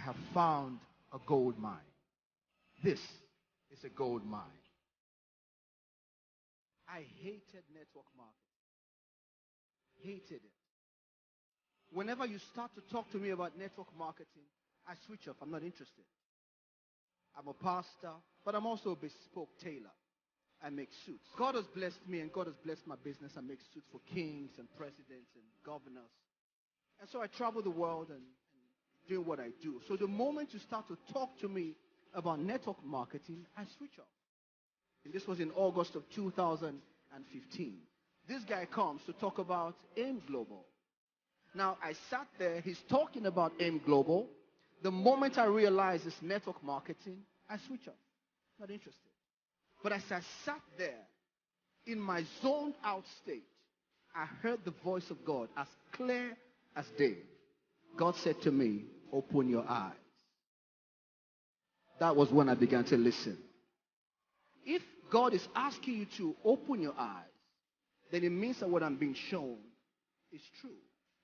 have found a gold mine. This is a gold mine. I hated network marketing. Hated it. Whenever you start to talk to me about network marketing, I switch off. I'm not interested. I'm a pastor, but I'm also a bespoke tailor. I make suits. God has blessed me and God has blessed my business. I make suits for kings and presidents and governors. And so I travel the world and doing what I do. So the moment you start to talk to me about network marketing, I switch off. And this was in August of 2015. This guy comes to talk about AIM Global. Now, I sat there. He's talking about AIM Global. The moment I realized it's network marketing, I switch off. Not interested. But as I sat there in my zoned out state, I heard the voice of God as clear as day. God said to me, open your eyes. That was when I began to listen. If God is asking you to open your eyes, then it means that what I'm being shown is true.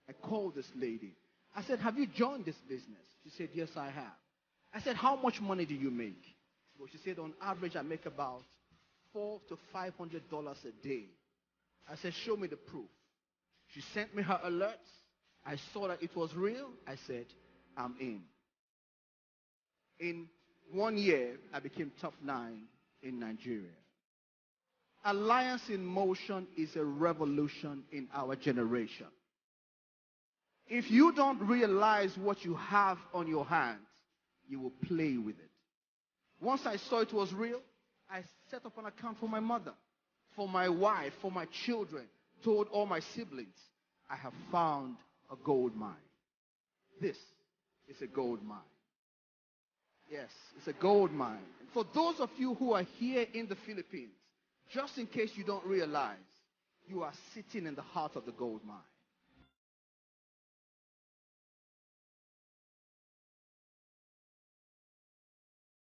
I called this lady. I said, have you joined this business? She said, yes, I have. I said, how much money do you make? Well, she said, on average, I make about $400 to $500 a day. I said, show me the proof. She sent me her alerts. I saw that it was real. I said, I'm in. In 1 year, I became top 9 in Nigeria. Alliance in motion is a revolution in our generation. If you don't realize what you have on your hands, you will play with it. Once I saw it was real, I set up an account for my mother, for my wife, for my children, told all my siblings, I have found a gold mine. This is a gold mine. Yes, it's a gold mine. For those of you who are here in the Philippines, just in case you don't realize, you are sitting in the heart of the gold mine.